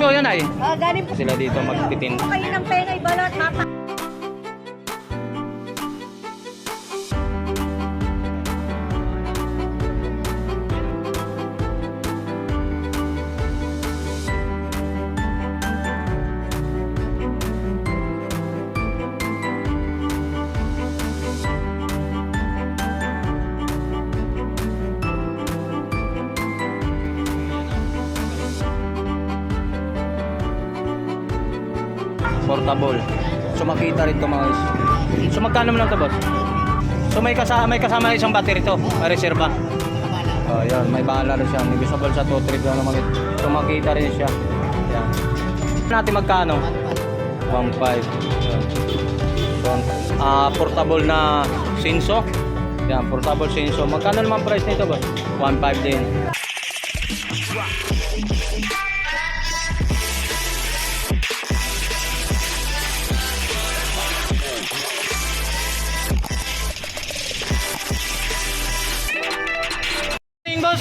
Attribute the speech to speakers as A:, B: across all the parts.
A: po yan ay.
B: Galing po
A: Sila dito magtitin.
B: kayo ng pengay balot, mapa.
A: Portable. So makita rin ito mga guys. So magkano naman ito boss? So may kasama isang battery to, may reserva. Oh, yan, may bahala rin siya. Negotiable sa 2 trip lang naman. So makita rin siya. Yan. Natin magkano? 1.5. So, portable na Senso. Yan, portable Senso. Magkano naman price nito boss? 1.5 din.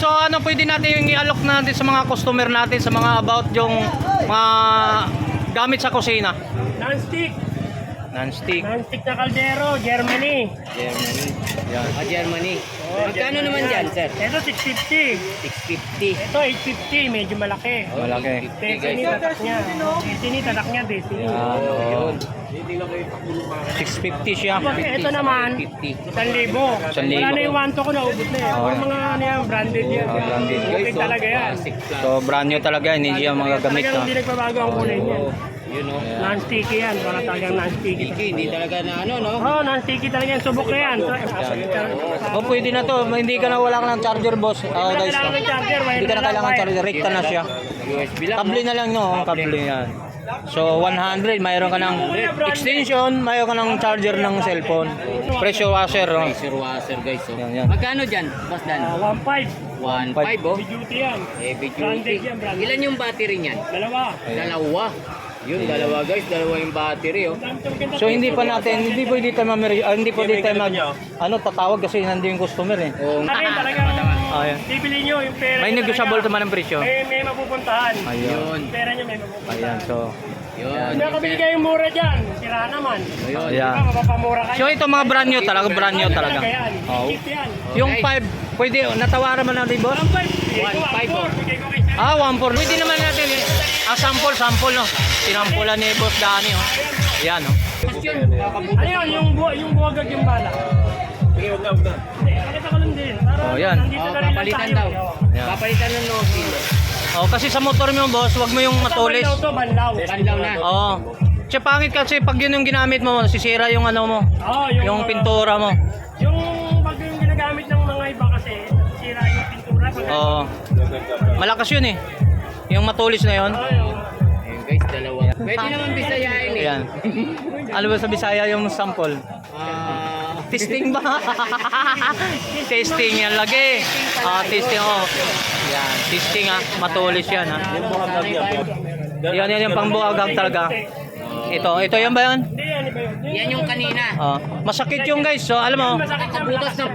A: So ano pwede natin yung i-alok natin sa mga customer natin sa mga about yung mga gamit sa kusina?
C: Non-stick.
A: Non-stick.
C: Non-stick na kaldero, Germany.
A: Germany. Yan.
D: Germany. Magkano naman dyan, sir?
C: Ito 650.
D: 650.
C: Ito 850, medyo malaki.
A: Malaki.
C: Destiny tatak niya. Destiny tatak niya, Destiny.
A: Yan. Oh. 650 siya.
C: Ito naman, 1,000. Wala na yung wanto ko, naubos na eh.
A: Okay.
C: Mga ano yan, branded yan.
A: Oh, branded.
C: Big talaga yan.
A: So brand new talaga, hindi siya magagamit
C: Talagang
A: na.
C: hindi nagbabago ang kulay niya.
D: You know.
C: Non-sticky yan, para talagang non-sticky.
D: Hindi talaga na ano, no?
C: Oh, non-sticky talaga yan, subok na yan.
A: O pwede na to, hindi ka na wala ka ng charger boss. Oh, guys.
C: Kailangan ng charger,
A: Hindi ka na kailangan charger, rekta na siya.
D: USB lang,
A: Kable na lang no, kable yan. So 100, mayroon ka ng extension, mayroon ka ng charger ng cellphone. Pressure washer. Oh.
D: Pressure washer, guys. So.
A: Yan.
D: Magkano dyan, Boss Dan?
C: 1.5.
D: 1.5, oh.
C: Big duty yan.
D: Heavy
C: Branded
D: duty.
C: yan, branded.
D: Ilan yung battery niyan?
C: Dalawa.
D: Dalawa. Yun, dalawa guys. Dalawa yung battery, oh.
A: So hindi pa natin, hindi pwede tayo hindi pwede tayo tatawag kasi nandiyo yung customer eh.
D: Oh.
C: Akin talagang
A: Ayan.
C: bibili nyo yung pera.
A: May
C: nyo
A: negotiable
C: talaga.
A: naman ang presyo.
C: May mapupuntahan.
A: Ayun.
D: Yun.
C: Yung pera nyo may mapupuntahan.
A: Ayan, so.
D: Yun.
C: Kaya kabili kayong mura dyan, sira naman.
D: Ayun.
A: Ayan.
C: Diba, mapapamura kayo.
A: So ito mga brand new talaga, brand new talaga.
C: Yan.
A: Oh.
C: Cheap yan.
A: Yung 5, pwede, natawaran mo natin boss?
C: 1.5.
D: 1.5.
C: Bigay ko kay sir.
A: 1.4. Pwede naman natin sample no. Sinampulan ni Boss Danny oh. Yan oh.
C: Ano yun? Yung buwagag yung bala. Hindi, pakita ko lang din. Para
A: Oh, yan.
C: nandito
D: Oh,
C: na rin lang
D: papalitan
C: tayo.
D: daw.
A: Yan.
D: Papalitan ng nozzle.
A: Oh, kasi sa motor mo boss, wag mo yung matulis.
C: Banlaw to, banlaw.
D: Banlaw na.
A: Oo. Siya pangit kasi pag yun yung ginamit mo, sisira yung ano mo.
C: Oh,
A: Yung pintura mo.
C: Yung pag yung ginagamit ng mga iba kasi, sira yung pintura.
A: Oo. Malakas yun eh. Yung matulis na yun.
D: Ayun guys, dalawa. Pwede naman bisayain eh.
A: Ayan. Ano ba sa Bisaya yung sample? Testing ba? Testing yan lagi. Testing oh. Yan, testing matulis yan ha. Yan yung pangbuagag talaga. Ito yan ba yan?
C: Hindi, yan iba yun.
D: Yan yung kanina.
A: Masakit yung guys. So alam mo,
D: Butas ng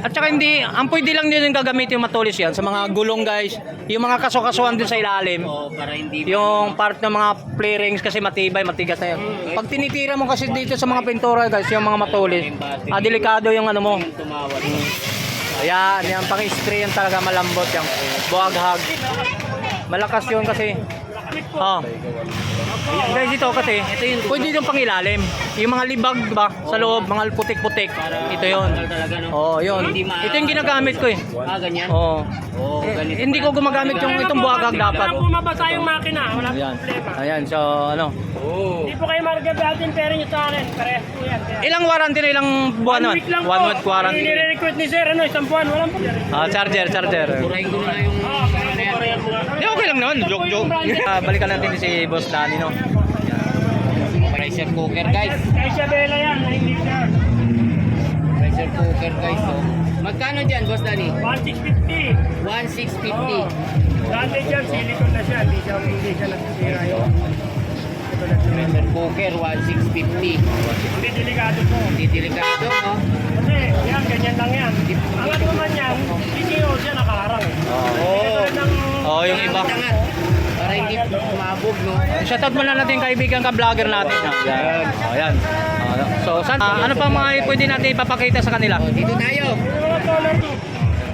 A: at saka hindi, ang pwede lang din yung gagamit yung matulis yan sa mga gulong guys. Yung mga kaso-kasuhan din sa ilalim.
D: Oh, para hindi
A: Yung part ng mga play rings kasi matibay, matigas na yun. Pag tinitira mo kasi dito sa mga pintura guys, yung mga matulis, delikado yung ano mo.
D: tumawad.
A: Ayan, yan pang-spray yan talaga malambot yung buhaghag. Malakas yun kasi. Guys, ito kasi, pwede yung pangilalim. Yung mga libag ba, sa loob, mga putik-putik. Ito yun. Yun. Ito yung ginagamit ko eh.
D: Ganyan? Ganito
A: Hindi ko gumagamit yung itong buhaghag dapat.
C: Walang bumabasa yung makina, wala
A: Ayan.
C: problema.
A: Ayan, so ano.
C: Hindi po kayo maragabatin pera nyo sa akin. Parehas po yan. Kaya,
A: Ilang warranty na ilang buwan
C: 1
A: naman?
C: week lang
A: 1
C: po.
A: month warranty.
C: Nire-recruit ni sir, isang buwan, walang po.
A: Charger.
D: Burahin ko na yung
A: Di okay lang naman, joke. Balikan natin si Boss Danny no.
D: pressure cooker guys.
C: Kay Isabela yan, hindi sir.
D: Pressure cooker guys. So, magkano dyan, Boss Danny?
C: 1,650.
D: 1,650.
C: Dati dyan, silicone na siya. Hindi siya nasisira yun.
D: Pressure cooker, 1,650.
C: Hindi delikado po.
D: Hindi delikado, no?
C: Kasi yan, ganyan lang yan. Angat naman yan, PCO siya nakaharang. Hindi katulad ng
A: Oo, yung iba.
D: Angat. Para hindi mabog, no?
A: Shoutout mo na natin yung kaibigan ka-vlogger natin. Yan. Oh, yan. So, ano pa mga pwede natin ipapakita sa kanila?
D: Oh, dito tayo.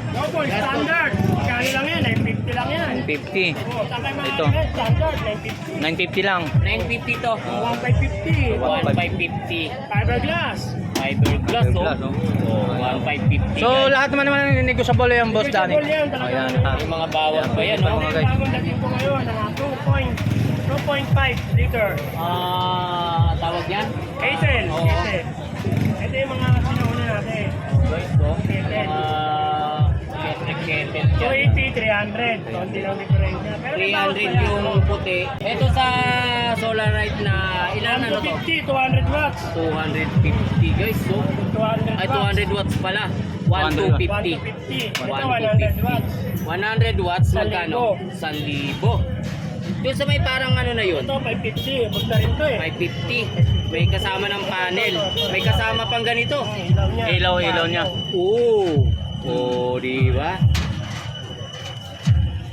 C: Double standard. Kaya lang yan, 950 lang yan.
A: 950.
C: Oh, takay mga
A: Ito.
C: standard, 950.
A: 950 lang.
D: 950 to.
C: 1550.
D: 1550.
C: Fiberglass.
D: Fiberglass, oh.
A: Fiberglass, oh.
D: Oh, 1550.
A: So, lahat naman negotiable yung boss Danny.
C: Negotiable yan, talaga.
A: Ayan.
D: May mga bawas pa yan, no?
A: Mga
C: Ito
A: guys.
C: yung bagong dating ko ngayon, 2.5 liter.
D: Tawag yan?
C: Hazel.
D: Oo.
C: Hazel. Ito yung mga sinauna natin.
D: Guys, oh. Kettle dyan.
C: 280, 300. Konti lang diferensya. Pero may bawas pa
D: 300
C: yan.
D: yung puti. Ito sa Solarite na ilan ano to?
C: 150, 200 watts.
D: 250 guys. So,
C: 200
D: ay
C: watts.
D: 200 watts pala.
C: 150.
D: 1250.
C: Ito 100 watts.
D: 100 watts magkano?
C: 1,000.
D: 1,000. Doon sa may parang ano na yun?
C: Ito 550. Bus na rin to eh.
D: 550. May kasama ng panel. May kasama pang ganito.
C: Ilaw niya.
A: Ilaw niya.
D: Oo. Oh, di ba?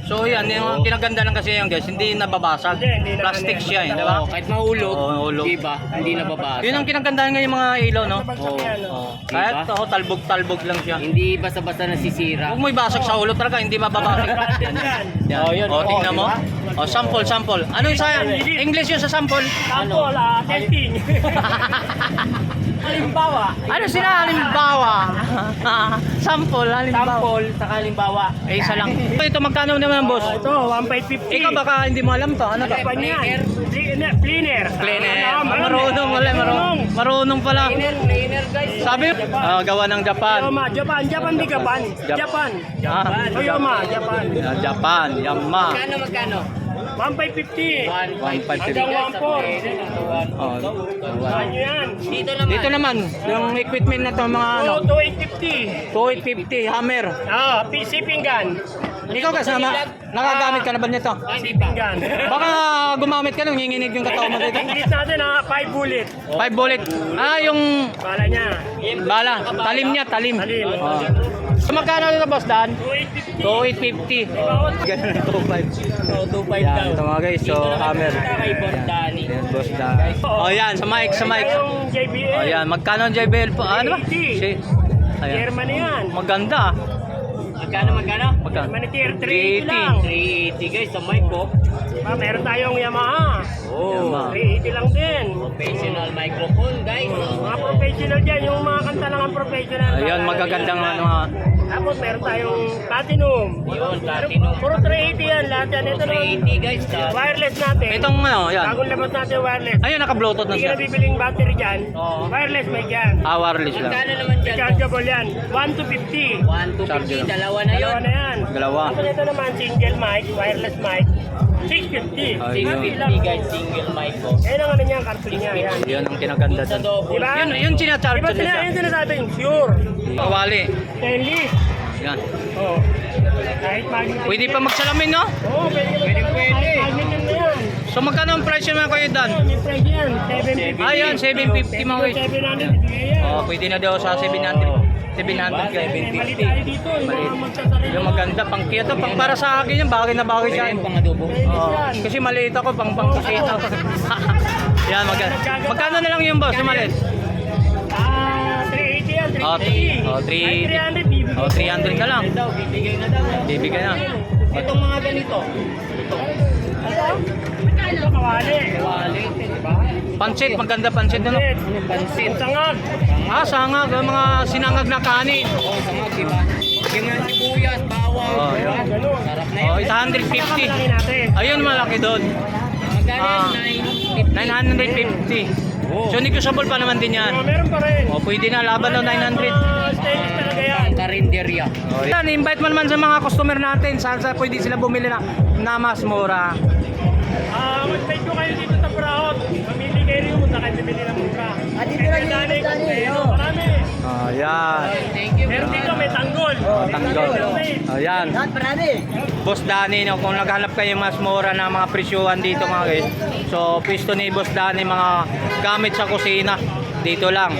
A: So yan, yung kinaganda lang kasi yan guys, hindi nababasag.
C: Hindi na
A: Plastic
C: ano,
A: siya eh, di ba?
D: Oo, kahit mahulog,
A: Oo, mahulog.
D: di ba? Hindi nababasa.
A: Yun ang kinagandaan ngayon yung mga ilaw, no?
C: Bagsak
D: Oo.
C: yan, no?
A: Oh.
D: Diba?
A: Kahit talbog-talbog lang siya.
D: Hindi basta-basta nasisira.
A: Huwag mo ibasag sa ulo talaga, hindi mababasag.
C: Branded yan.
A: Yan.
D: Oh, yun.
A: Oh, tingnan
D: Oh,
A: mo.
D: diba?
A: Oh, sample. Ano yung sa English yun sa sample?
C: Sample, testing. Halimbawa.
A: Ano sila? Halimbawa. Sample, halimbawa.
D: Sample sa kalimbawa.
A: Eh, isa lang. Ito, magkano naman, boss?
C: Ito, 1,550.
A: Ikaw baka hindi mo alam to. Ano to?
C: Ano yan? Cleaner.
A: Cleaner. Marunong pala.
D: Cleaner guys.
A: Sabi, gawa ng Japan.
C: Japan di Japan. Japan. Toyoma, Japan.
A: Japan, Yamaha.
D: Magkano?
C: 1,550.
A: 1,550.
C: Hanggang 1,400.
A: Oh.
C: Saan nyo yan?
D: Dito naman.
A: Yung equipment na to, mga ano,
C: 2,850.
A: 2850 hammer.
C: PC pinggan.
A: Ikaw kasi nakagamit ka na ba nito?
D: Hindi pa.
C: Pinggan.
A: Baka gumamit ka nung nginginig yung katawan mo dito.
C: English natin 5 bullet.
A: 5 bullet. Yung
C: Bala niya.
A: bala. Talim niya, talim.
C: Talim.
A: Oh. So magkano nito, boss Dan?
C: 2,850.
A: 2850. Ganun na 2.5.
D: So, 2.5
A: Yan,
D: daw.
A: ito mga guys. So, hammer.
D: Kay Boss Danny.
A: Yan, boss Dan. Oh, yan. Sa mic.
C: Yung JBL.
A: Oh, yan. Magkano ang JBL po? Ano ba?
C: 380.
A: Ayan.
C: German yan.
A: Maganda ah.
D: Magkano?
A: Magkano?
C: German tier 380 lang.
D: 380 guys sa mic ko.
C: Meron tayong Yamaha.
D: Oh.
A: Yamaha.
C: 380 lang din.
D: Professional microphone guys.
C: Mga professional dyan, yung mga kanta lang ang professional.
A: Ayun, magagandang ano nga.
C: Tapos meron tayong Platinum.
D: Yun, Platinum.
C: Puro 380 yan, lahat yan. Ito naman,
D: 380 guys.
C: wireless natin.
A: Itong ano, yan.
C: Bagong labas natin wireless.
A: Ayun, naka-bluetooth na
C: Hindi ka
A: siya.
C: na bibiling battery dyan.
D: Oo.
C: Wireless may dyan.
A: Wireless lang.
D: Magkano naman dyan?
C: Rechargeable yan. 1 to 50.
D: 1 to 50. Dalawa na yun.
C: Dalawa na yan.
A: Dalawa.
C: Tapos ito naman, single mic, wireless mic. 650.
A: Ayun.
D: 650 guys. Single mic ko.
C: Yan ang ano niya, karton niya. Yan.
A: Yan ang kinaganda
D: Sa
A: doon.
D: double.
C: Diba?
A: Yun sinacharge
C: Diba
A: ko din siya.
C: yun sinasabing, pure.
A: Kawali.
C: Stainless.
A: Yan.
C: Oh. Kahit magnet.
A: Pwede pa magsalamin, no?
C: Oo, pwede. Kahit magnet na yan.
A: So magkano ang presyo mga kayo Dan?
C: Yan, yung price yan. 750.
A: Ayan, 750 mga guys.
C: 700, bigay yan.
A: Oh, pwede na daw sa 700. 700 guys.
C: Mali tayo dito, yung
A: Mali.
C: mga magsasarili.
A: Yung maganda, pang kito, pang para sa akin yan, bagay na bagay siya.
D: Pwede yung pang-adobo.
A: Oh, kasi maliit ako, pang kusina. Yan, maganda. Magkano na lang yung boss, maliit?
C: 380 yan, 380.
A: Oh, 380.
C: Ay, 300, bibigay.
A: Oh, 300 na lang.
D: Daw, bibigay na daw.
A: Bibigay na.
D: Itong mga ganito.
C: Ito, kawali.
D: Wali. Diba?
A: Pansit, maganda pansit na.
C: Pansit.
D: Pansit.
C: Sangag.
A: Sangag, yung mga sinangag na kanin.
D: Oo, samag, diba? Yung mga sibuyas, bawang.
A: Oh,
D: diba?
A: yun.
C: Ganun.
D: Sarap na
A: Oh,
D: yun.
A: 850.
C: Laki natin.
A: Ayun, malaki doon.
D: Magkano yan?
A: 950.
D: Oh.
A: So, negotiable pa naman din yan.
C: Meron pa rin.
A: O, pwede na, laban ng 900.
C: Stainless talaga yan.
D: Karinderya.
A: Yan, invite mo naman sa mga customer natin. Saan sa pwede sila bumili na mas mura.
C: Mag-try ko kayo dito sa Purahot. Mamili kayo rin, punta kayo bibili ng mura. Dito lang yung Dani. Marami.
A: Yan.
D: Thank you.
C: Meron dito, may tanggol.
A: Tanggol. Yan.
C: Lahat marami.
A: Boss Danny, no, kung naghanap kayo mas mura na mga presyuhan dito mga guys. So, pwesto ni Boss Danny, mga gamit sa kusina. Dito lang.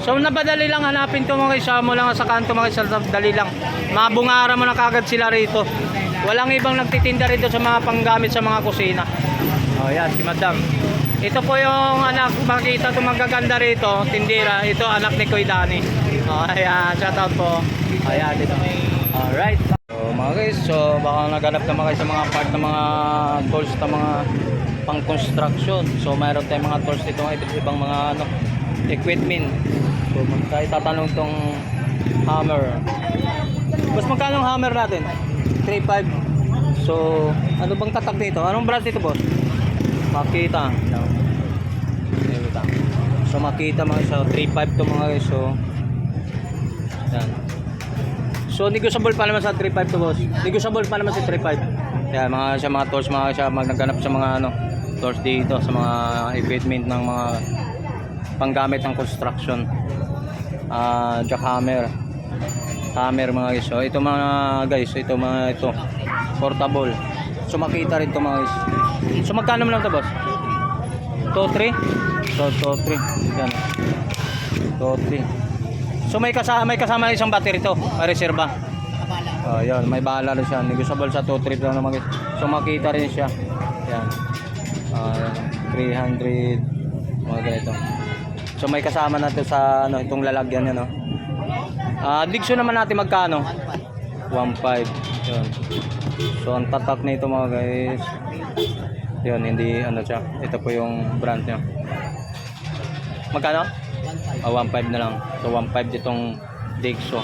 A: So, nabadali lang hanapin to mga guys. Sama mo lang sa kanto mga guys. Dali lang. Mabungara mo na kagad sila rito. Walang ibang nagtitinda rito sa mga panggamit sa mga kusina. Oh, yan, si Madam. Ito po yung anak, makita itong magaganda rito, tindira. Ito anak ni Kuya Danny. Oh, ayan, shout out po. Ayan, dito. Alright. So mga guys, so baka naghanap naman kayo sa mga part ng mga tools na mga pang construction. So mayroon tayong mga tools dito, iba't ibang mga ano, equipment. So tayo tatanong tong hammer. Mas magkano ang hammer natin? 3.5. So ano bang tatak dito? Anong brand dito, boss? Makita. So Makita mga so 3.5 to mga guys. So yan. So negotiable pa naman sa 3.5 to, boss. Negotiable pa naman sa 3.5. Yan mga tools, mga siya magnaganap sa mga ano tools dito sa mga equipment ng mga panggamit ng construction. Jackhammer. Hammer mga guys. So ito mga guys, ito portable. So Makita rin to mga guys. So magkano naman to, boss? 2.3. So 2.3. Yan. 2.3. So may kasama isang battery to, may reserba. Oh, yan, may bahala rin siya. Negotiable sa 2.3 lang naman. So Makita rin siya. Yan. 300 mga ganito. So may kasama na to sa ano, itong lalagyan niya, no. Digsyo naman natin magkano? 1.5. Yun. So ang tatak nito mga guys. Yun, hindi ano siya. Ito po yung brand niya. Magkano? 1.5 na lang. So 1.5 ditong Dixo.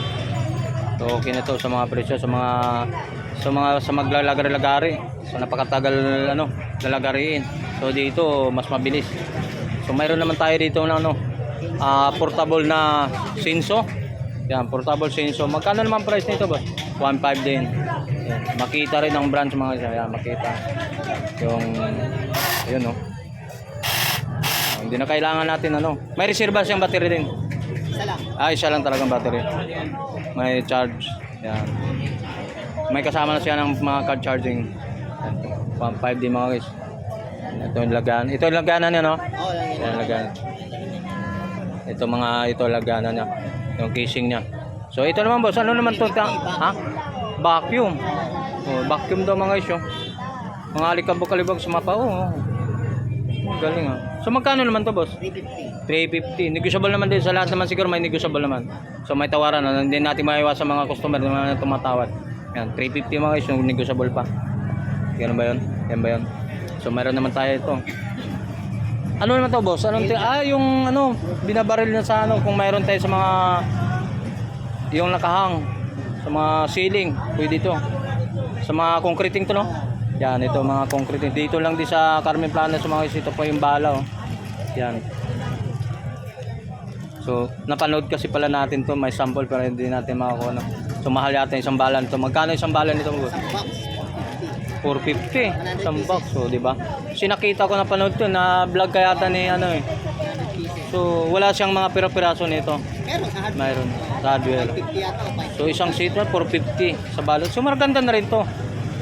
A: So okay na to sa mga presyo, sa maglalagari-lagari. So napakatagal ano, lalagariin. So dito mas mabilis. So mayroon naman tayo dito ng ano, portable na Sinso. Yan, portable Sinso. Magkano naman price nito, boss? 1.5 din. Yan. Makita rin ang brand mga isa. Yan, Makita. Yung ayun, no. Hindi na kailangan natin ano. May reserva siyang battery din. Isa lang. Isa lang talagang battery. May charge. Yan. May kasama na siya ng mga card charging. 1.5 din mga guys. Ito yung laganan. Ito yung laganan niya, no? Oo, yung laganan. Ito laganan niya. Yung casing niya. So ito naman, boss. Ano naman to? Ha? Vacuum. Oh, vacuum daw mga guys, oh. Mga alikabok-alibog sa mapa. Oh. Galing, ah. So magkano naman to, boss? 350. Negotiable naman din sa lahat naman, siguro may negotiable naman. So may tawaran, hindi natin maiwasan sa mga customer na tumatawad. Yan, 350 mga guys, yung negotiable pa. Ganun ba yun? Yan ba yun? So mayroon naman tayo ito. Ano naman to, boss? Yung ano, binabaril na sa ano, kung mayroon tayo sa mga yung nakahang sa mga ceiling, pwede ito. Sa mga concreting to, no? Yan, ito mga concrete. Dito lang din sa Carmen Plana sa mga ito po yung bala, oh. Yan. So, napanood kasi pala natin to, may sample pero hindi natin makakuha, no? So, mahal yata isang bala nito. Magkano isang bala nito, boss? 450. Isang box, so, di ba? Sinakita ko na panood to, na vlog kaya yata ni ano eh. So, wala siyang mga pira-piraso nito. Mayroon. Sa hardware. So, isang seat 450 sa balot. So, maganda na rin to.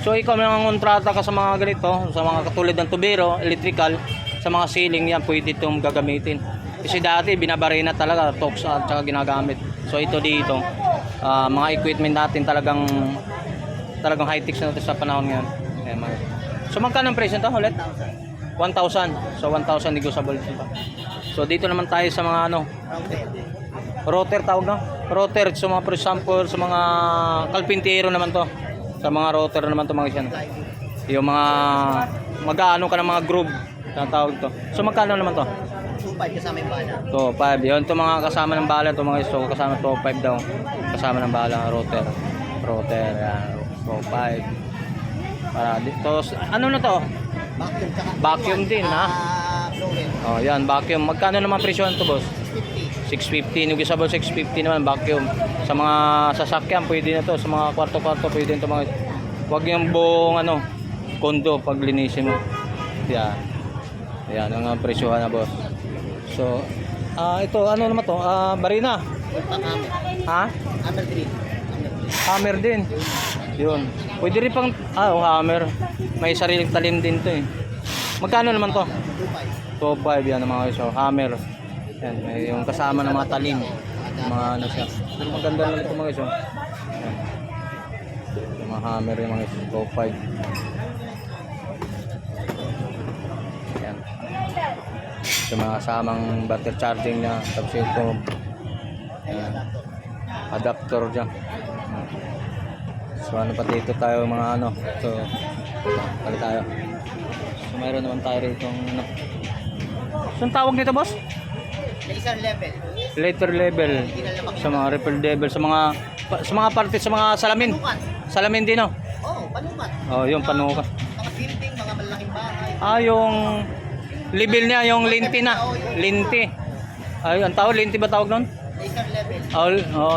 A: So ikaw nang kontrata ka sa mga ganito, sa mga katulad ng tubero, electrical, sa mga ceiling yan, pwede itong gagamitin. Kasi dati binabarina talaga, tox at saka ginagamit. So ito dito, mga equipment natin talagang high-tech na sa panahon ngayon. So magkano ang presyo nito ulit? 1,000. So 1,000 negotiable dito. So dito naman tayo sa mga ano, rotor tawag na. Rotor, so mga for example, sa mga kalpintero naman to. Sa mga rotor naman ito mga isyan. Yung mga mag-aano ka ng mga groove na tawag to. So magkano naman to?
B: 2.5 kasama yung bala.
A: 2.5. Yun ito mga kasama ng bala ito mga iso. Kasama 2.5 daw. Kasama ng bala rotor. Rotor. Yan. 2.5. Para dito. Ano na to?
B: Vacuum tsaka.
A: Vacuum din, ha?
B: Blower.
A: Oh, yan. Vacuum. Magkano naman presyo nito, boss? 650. Negotiable 650 naman vacuum. Sa mga sasakyan pwede na to, sa mga kwarto-kwarto pwede na to mga. Huwag yung buong ano, kondo pag linisin mo. Yan. Yan ang presyohan na, boss. So, ito ano naman to? Barina. Ha?
B: Hammer green.
A: Hammer din. Yun. Pwede rin pang hammer. May sariling talim din to eh. Magkano naman to? 2.5 yan ang mga iso. Hammer. Yan, may yung kasama ng mga talim. Mga ano siya. Pero maganda lang ito mga iso. Yan. Mga hammer yung mga Go 5. Yan. Sa mga kasamang battery charging niya. Tapos ito, adapter dyan. So ano pa dito tayo mga ano. So pali tayo. So mayroon naman tayo rito ano. So ang tawag nito boss?
B: Laser level.
A: Later level. Sa mga repair level. Sa mga parte sa mga salamin.
B: Panukat.
A: Salamin din oh.
B: Oo, panukat.
A: Oh, yung panukat.
B: Mga building, mga malaking bahay.
A: Ah, yung level niya, yung linti na. Linti. Ay, ang tawag, linti ba tawag nun?
B: Laser level.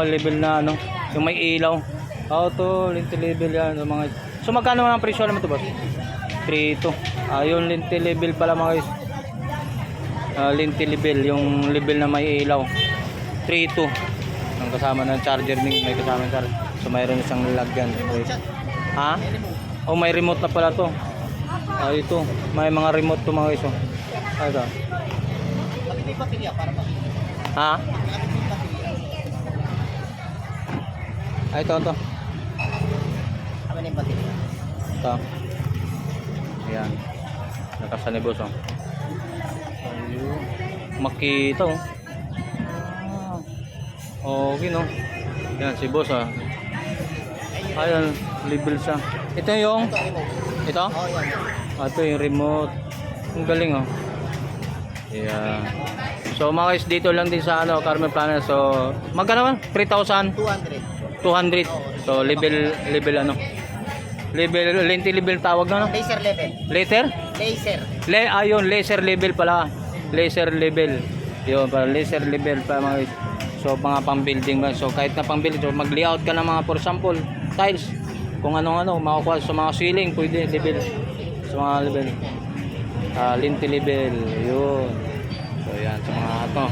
A: Level na ano, yung may ilaw. To, linti level yan. Yung mga, so magkano ang presyo naman ito ba? 3.2. Yung linti level pala mga guys. Linti level, yung level na may ilaw. 3.2. Ang kasama ng charger, may kasama ng charger. So mayroon isang lalagyan. Ha? Oh, may remote na pala to. Ito, may mga remote to mga guys. Ito.
B: Pati may papilya para pa.
A: Ha?
B: Pati may papilya.
A: Ito.
B: Kami na yung papilya.
A: Ito. Ayan. Nakasanibos oh. Ayun. Makita oh. Okay no. Yan si boss ah. Ayan, level siya. Ito yung
B: Ito, remote.
A: ito?
B: Oo, yan.
A: Ito yung remote. Ang galing oh. Yeah. So mga guys, dito lang din sa ano, Carmen Planet. So magkano man? 3,000?
B: 200.
A: 200. So level ano? Level lenti level tawag na no?
B: Laser level.
A: Later?
B: Laser.
A: Ayun, laser level pala. Laser level. Yun, para laser level pa mga guys. So mga pang-building ba. So kahit na pang-building, so mag-layout ka ng mga for example, tiles. Kung ano-ano, makukuha sa mga ceiling, pwede level. Sa mga level. Linti level. Yun. So yan, sa mga ito.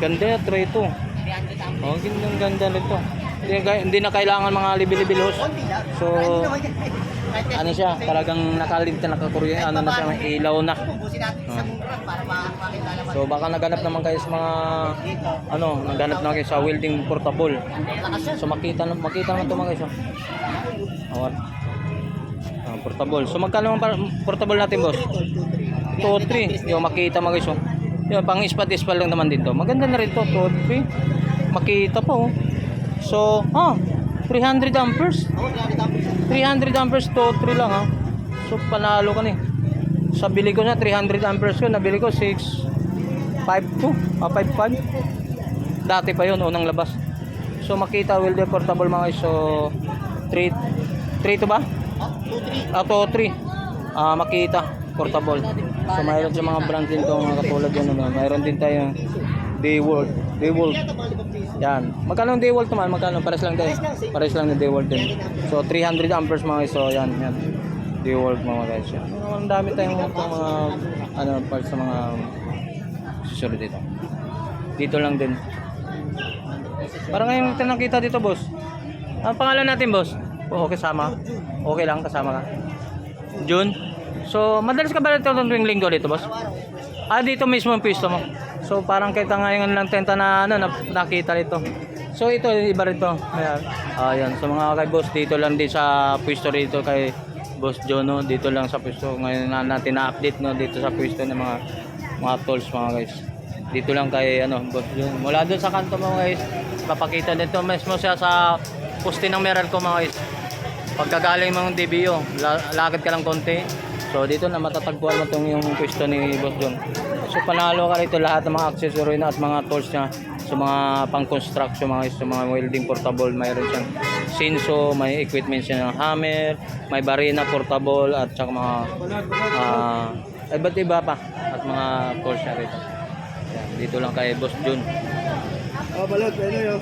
A: Ganda yung tray ito.
B: 300 amp.
A: Oh, ganda nito. Hindi na kailangan mga level-level host.
B: Konti lang.
A: So, ano siya, talagang nakalinta, nakakuryente, ano na siya, may ilaw na.
B: Pupusin natin sa mura para makita naman.
A: So baka naganap naman kayo sa mga ano, naganap naman kayo sa welding portable. So makita naman ito mga guys. Awar. Portable. So magkano ang portable natin, boss? 2-3. Yung makita mga guys. Yung pang ispat-ispat lang naman dito. Maganda na rin to, 2-3. Makita po. So, 300 amperes.
B: Oo, 300 amp.
A: 300 amperes, 2-3 lang ha. So panalo ka ni. Sa bili ko na 300 amperes ko, nabili ko 652, 55. Dati pa 'yon unang labas. So makita welder portable mga guys. So 3 to ba?
B: 2-3.
A: 3. Makita portable. So mayroon sa mga brand din to mga katulad yan ano. Mayroon din tayong Dewalt. Yan. Magkano ang Dewalt naman? Magkano? Pares lang tayo. Pares lang ng Dewalt din. So 300 amperes mga guys. So yan. Dewalt mga guys. Yan. Ang dami tayong mga ano parts sa mga susunod dito. Dito lang din. Parang ngayon nakita dito, boss. Ang pangalan natin, boss? Okay, sama. Okay lang, kasama ka. June. So, madalas ka ba dito tuwing linggo dito, boss? Dito mismo ang pisto mo. So, parang kita ngayon lang tenta na ano, nakita dito. So, ito, iba rin to. Ayan. Ayan. So, mga kay boss, dito lang din sa pwesto rito kay Boss John, no? Dito lang sa pwesto. Ngayon na natin na-update, no? Dito sa pwesto ng mga tools, mga guys. Dito lang kay, ano, Boss John. Mula doon sa kanto mo, guys. Papakita dito mismo siya sa poste ng Meralco, mga guys. Pagkagaling mong DBO, lakad ka lang konti. So dito na matatagpuan mo itong yung pwesto ni Boss John. So panalo ka rito lahat ng mga accessory na at mga tools niya sa mga pang-construction, sa mga welding portable. Mayroon siyang sinso, may equipment siya ng hammer, may barina portable at saka mga iba't iba pa at mga tools niya rito. Yan, dito lang kay Boss John.
B: Balot, pwede yun.